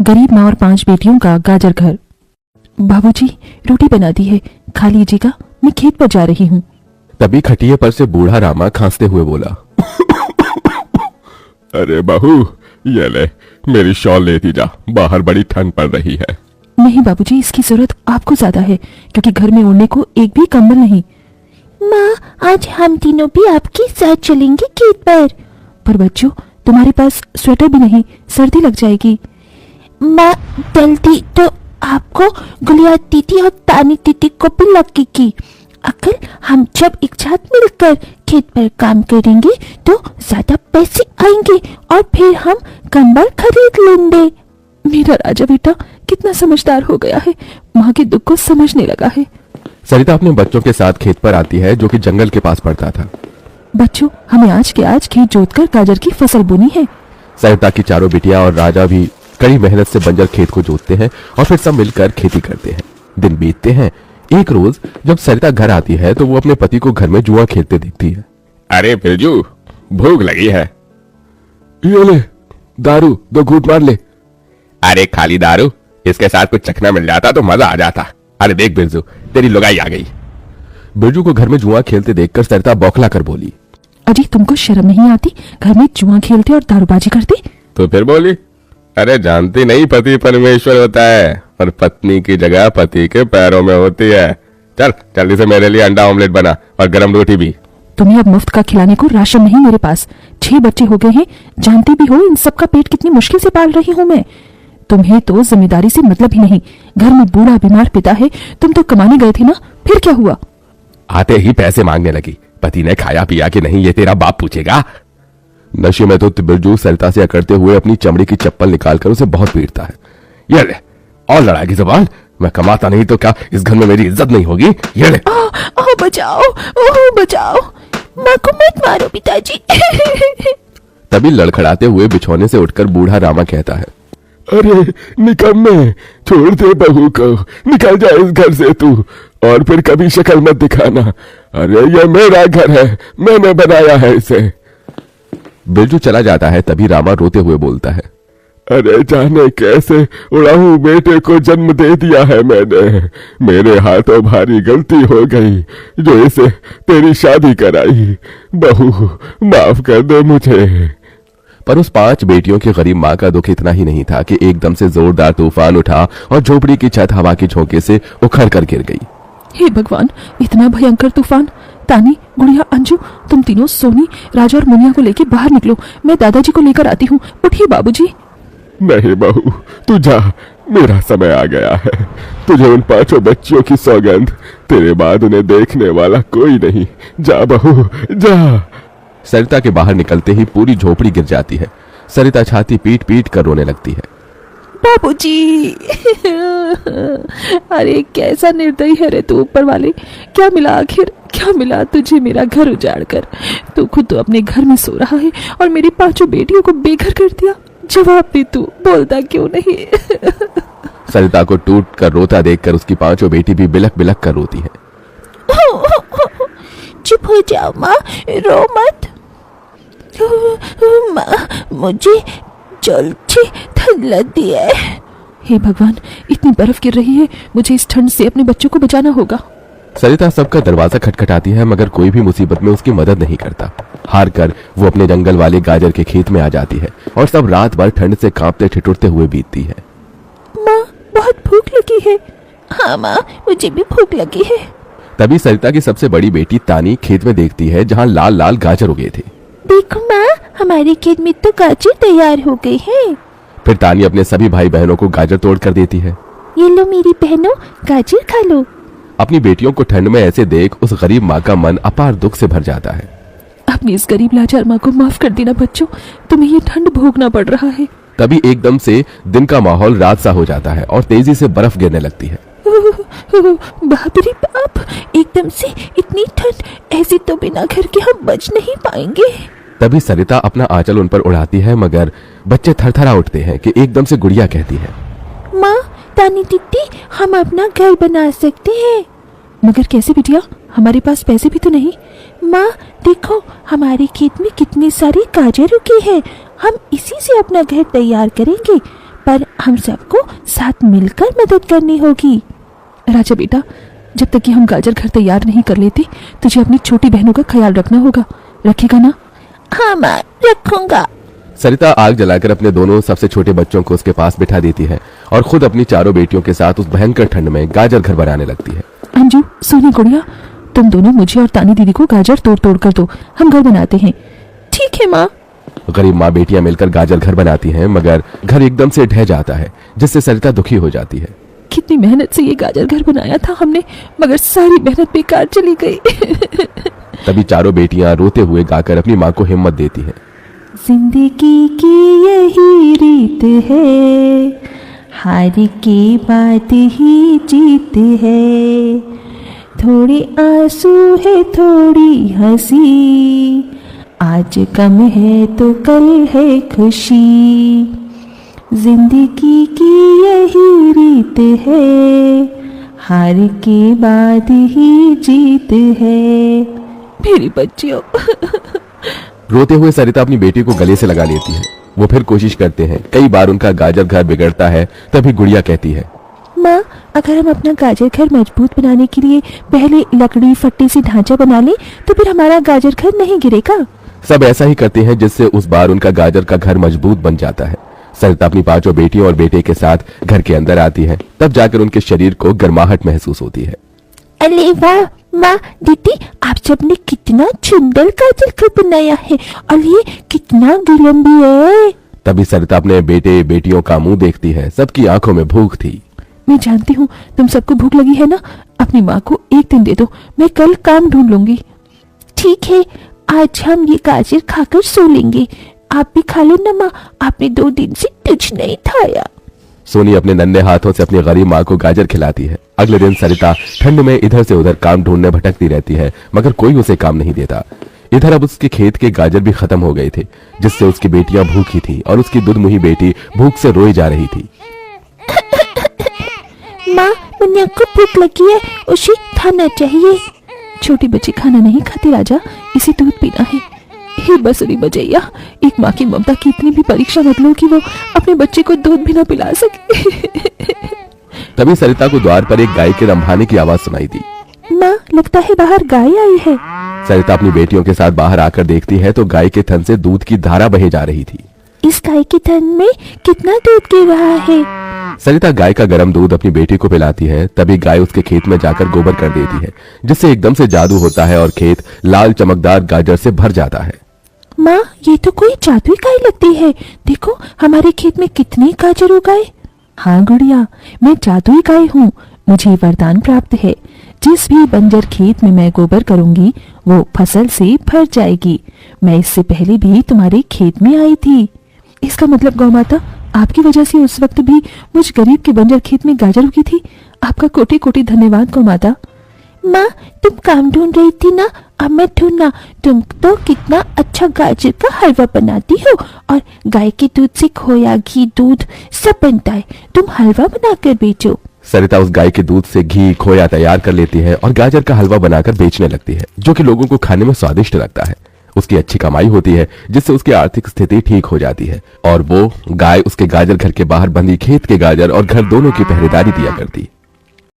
गरीब माँ और 5 बेटियों का गाजर घर। बाबूजी, रोटी बना दी है, खा लीजिएगा, मैं खेत पर जा रही हूँ। तभी खटिये पर से बूढ़ा रामा खांसते हुए बोला, अरे बहू, ये ले, मेरी शॉल लेती जा, बाहर बड़ी ठंड पड़ रही है। नहीं बाबूजी, इसकी जरूरत आपको ज्यादा है, क्योंकि घर में ओढ़ने को एक भी कंबल नहीं। माँ, आज हम तीनों भी आपके साथ चलेंगे खेत पर। पर बच्चों, तुम्हारे पास स्वेटर भी नहीं, सर्दी लग जाएगी। माँ, जल्दी तो आपको गुलिया दीदी और तानी दीदी को भी लगेगी। अगर हम जब एक साथ मिलकर खेत पर काम करेंगे तो ज्यादा पैसे आएंगे और फिर हम कंबल खरीद लेंगे। मेरा राजा बेटा कितना समझदार हो गया है, माँ के दुख को समझने लगा है। सरिता अपने बच्चों के साथ खेत पर आती है, जो कि जंगल के पास पड़ता था। बच्चों, हमें आज के आज खेत जोतकर गाजर की फसल बोनी है। सरिता की चारों बिटिया और राजा भी कड़ी मेहनत से बंजर खेत को जोतते हैं और फिर सब मिलकर खेती करते हैं। दिन बीतते हैं। एक रोज जब सरिता घर आती है तो वो अपने पति को घर में जुआ खेलते देखती है। अरे बिरजू, भूख लगी है, ये ले दारू, 2 घूंट मार ले। अरे खाली दारू, इसके साथ कुछ चखना मिल जाता तो मजा आ जाता। अरे देख बिरजू, तेरी लुगाई आ गई। बिरजू को घर में जुआ खेलते देखकर सरिता बौखला कर बोली, अजी तुमको शर्म नहीं आती? घर में जुआ खेलते और दारूबाजी करते। तो फिर बोली, अरे जानती नहीं, पति परमेश्वर होता है और पत्नी की जगह पति के पैरों में होती है। चल जल्दी से मेरे लिए अंडा ऑमलेट बना और गरम रोटी भी। तुम्हें अब मुफ्त का खिलाने को राशन नहीं मेरे पास। 6 बच्चे हो गए हैं, जानती भी हो इन सबका पेट कितनी मुश्किल से पाल रही हूँ मैं। तुम्हें तो जिम्मेदारी से मतलब ही नहीं। घर में बूढ़ा बीमार पिता है, तुम तो कमाने गए थे ना, फिर क्या हुआ? आते ही पैसे मांगने लगी। पति ने खाया पिया कि नहीं ये तेरा बाप पूछेगा। नशे में तो बिरजू सरिता से अकड़ते हुए अपनी चमड़ी की चप्पल निकालकर उसे बहुत पीटता है। ये ले, और लड़ाई की जुबान, मैं कमाता नहीं तो क्या इस घर में मेरी इज्जत नहीं होगी? ये ले। बचाओ, ओह बचाओ, माँ को मत मारो पिताजी। तभी लड़खड़ाते हुए बिछौने से उठकर बूढ़ा रामा कहता है, अरे निकम्मे, छोड़ दे बहू को, निकल जा इस घर से तू, और फिर कभी शक्ल मत दिखाना। अरे ये मेरा घर है, मैंने बनाया है इसे। बिरजू चला जाता है। तभी रामा रोते हुए बोलता है, अरे जाने कैसे उड़ाऊ बेटे को जन्म दे दिया है मैंने। मेरे हाथों भारी गलती हो गई जो इसे तेरी शादी कराई। बहू माफ कर दे मुझे। पर उस 5 बेटियों की गरीब माँ का दुख इतना ही नहीं था कि एकदम से जोरदार तूफान उठा और झोपड़ी की छत हवा के झोंके से उखड़ कर गिर गई। हे भगवान, इतना भयंकर तूफान! तानी, गुड़िया, अंजू, तुम तीनों सोनी, राजा और मुनिया को लेकर बाहर निकलो, मैं दादाजी को लेकर आती हूँ। उठिए बाबूजी। नहीं बहू, तू जा, मेरा समय आ गया है। तुझे उन 5 बच्चियों की सौगंध, तेरे बाद उन्हें देखने वाला कोई नहीं। जा बहू जा। सरिता के बाहर निकलते ही पूरी झोपड़ी गिर जाती है। सरिता छाती पीट पीट कर रोने लगती है। बाबूजी, अरे कैसा निर्दयी है रे तू ऊपर वाले। क्या मिला आखिर, क्या मिला तुझे मेरा घर उजाड़ कर? तू खुद तो अपने घर में सो रहा है और मेरी 5 बेटियों को बेघर कर दिया। जवाब दे, तू बोलता क्यों नहीं? सरिता को टूट कर रोता देखकर उसकी 5 बेटी भी बिलख बिलख कर रोती है। चुप हो जाओ माँ, रो मत। माँ, मुझे जल्द से ठंड लगती है। हे भगवान, इतनी बर्फ गिर रही है, मुझे इस ठंड से अपने बच्चों को बचाना होगा। सरिता सबका दरवाजा खटखटाती है, मगर कोई भी मुसीबत में उसकी मदद नहीं करता। हार कर वो अपने जंगल वाले गाजर के खेत में आ जाती है और सब रात भर ठंड से कांपते ठिठुरते हुए बीतती है। माँ, बहुत भूख लगी है। हाँ माँ, मुझे भी भूख लगी है। तभी सरिता की सबसे बड़ी बेटी तानी खेत में देखती है जहाँ लाल लाल गाजर उगे थे। देखो माँ, हमारे खेत में तो गाजर तैयार हो गए हैं। फिर तानी अपने सभी भाई बहनों को गाजर तोड़ कर देती है। ये लो मेरी बहनों, गाजर खा लो। अपनी बेटियों को ठंड में ऐसे देख उस गरीब माँ का मन अपार दुख से भर जाता है। अपनी इस गरीब लाचार माँ को माफ कर देना बच्चों, तुम्हें ये ठंड भोगना पड़ रहा है। तभी एकदम से दिन का माहौल रात सा हो जाता है और तेजी से बर्फ गिरने लगती है। बाप रे बाप, एकदम से इतनी ठंड, ऐसी तो बिना घर के हम बच नहीं पाएंगे। तभी सरिता अपना आंचल उन पर उड़ाती है, मगर बच्चे थरथरा उठते हैं कि एकदम से गुड़िया कहती है, माँ, तानी दीदी, हम अपना घर बना सकते हैं। मगर कैसे बिटिया, हमारे पास पैसे भी तो नहीं। माँ देखो, हमारे खेत में कितने सारे गाजर उगे हैं, हम इसी से अपना घर तैयार करेंगे। पर हम सबको साथ मिलकर मदद करनी होगी। राजा बेटा, जब तक कि हम गाजर घर तैयार नहीं कर लेते तुझे अपनी छोटी बहनों का ख्याल रखना होगा। रखेगा ना? हाँ माँ, रखूंगा। सरिता आग जलाकर अपने दोनों सबसे छोटे बच्चों को उसके पास बिठा देती है और खुद अपनी चारों बेटियों के साथ उस भयंकर ठंड में गाजर घर बनाने लगती है। अंजू, सोनी, गुड़िया, तुम दोनों मुझे और तानी दीदी को गाजर तोड़ तोड़ कर दो, हम घर बनाते हैं। ठीक है माँ। गरीब माँ बेटियां मिलकर गाजर घर बनाती हैं, मगर घर एकदम से ढह जाता है, जिससे सरिता दुखी हो जाती है। कितनी मेहनत से ये गाजर घर बनाया था हमने, मगर सारी मेहनत बेकार चली गई। तभी चारों बेटियां रोते हुए गाकर अपनी माँ को हिम्मत देती हैं। जिंदगी की यही रीत है, हार के बाद ही जीत है। थोड़ी आंसू है थोड़ी हंसी, आज गम है तो कल है खुशी। जिंदगी की यही रीत है, हार के बाद ही जीत है। मेरी बच्चियों। रोते हुए सरिता अपनी बेटी को गले से लगा लेती है। वो फिर कोशिश करते हैं, कई बार उनका गाजर घर बिगड़ता है। तभी गुड़िया कहती है, माँ, अगर हम अपना गाजर घर मजबूत बनाने के लिए पहले लकड़ी फट्टी से ढांचा बना ले तो फिर हमारा गाजर घर नहीं गिरेगा। सब ऐसा ही करते हैं, जिससे उस बार उनका गाजर का घर मजबूत बन जाता है। सरिता अपनी पांचों बेटियों और बेटे के साथ घर के अंदर आती है। तब जाकर उनके शरीर को गर्माहट महसूस होती है। अरे वाह माँ, दीदी, आप सबने कितना सुंदर गाजर घर बनाया है और ये कितना गर्म भी है। तभी सरिता अपने बेटे बेटियों का मुंह देखती है। सबकी आंखों में भूख थी। मैं जानती हूँ तुम सबको भूख लगी है ना, अपनी माँ को एक दिन दे दो, मैं कल काम ढूंढ लूंगी। ठीक है, आज हम ये गाजर खाकर सो लेंगे। आप भी खा लो ना माँ, आपने 2 दिन से कुछ नहीं खाया। सोनी अपने नन्हे हाथों से अपनी गरीब माँ को गाजर खिलाती है। अगले दिन सरिता ठंड में इधर से उधर काम ढूंढने भटकती रहती है, मगर कोई उसे काम नहीं देता। इधर अब उसके खेत के गाजर भी खत्म हो गए थे, जिससे उसकी बेटियां भूखी थी और उसकी दुधमुही बेटी भूख से रोई जा रही थी। माँ, मुन्ना को भूख लगी है, उसे खाना चाहिए। छोटी बच्ची खाना नहीं खाती राजा, इसे दूध पीना है। हे बसुरी बजैया, एक माँ की ममता की इतनी भी परीक्षा मत लो कि वो अपने बच्चे को दूध भी ना पिला सके। तभी सरिता को द्वार पर एक गाय के रंभाने की आवाज सुनाई दी। माँ, लगता है बाहर गाय आई है। सरिता अपनी बेटियों के साथ बाहर आकर देखती है तो गाय के थन से दूध की धारा बहे जा रही थी। इस गाय के थन में कितना दूध गिर रहा है। सरिता गाय का गर्म दूध अपनी बेटी को पिलाती है। तभी गाय उसके खेत में जाकर गोबर कर देती है, जिससे एकदम से जादू होता है और खेत लाल चमकदार गाजर से भर जाता है। माँ, ये तो कोई जादुई गाय लगती है। देखो, हमारे खेत में कितने गाजर उगाए। हाँ गुड़िया, मैं जादुई गाय हूँ। मुझे वरदान प्राप्त है, जिस भी बंजर खेत में मैं गोबर करूंगी वो फसल से भर जाएगी। मैं इससे पहले भी तुम्हारे खेत में आई थी। इसका मतलब गौ माता, आपकी वजह से उस वक्त भी मुझ गरीब के बंजर खेत में गाजर उगी थी। आपका कोटि कोटि धन्यवाद गौ माता। माँ, तुम काम ढूंढ रही थी ना, अब मैं ढूंढना। तुम तो कितना अच्छा गाजर का हलवा बनाती हो और गाय के दूध से खोया, घी, दूध सब बनता है। तुम हलवा बनाकर बेचो। सरिता उस गाय के दूध से घी खोया तैयार कर लेती है और गाजर का हलवा बनाकर बेचने लगती है, जो कि लोगों को खाने में स्वादिष्ट लगता है। उसकी अच्छी कमाई होती है, जिससे उसकी आर्थिक स्थिति ठीक हो जाती है और वो गाय उसके गाजर घर के बाहर बंधी खेत के गाजर और घर दोनों की पहरेदारी दिया करती।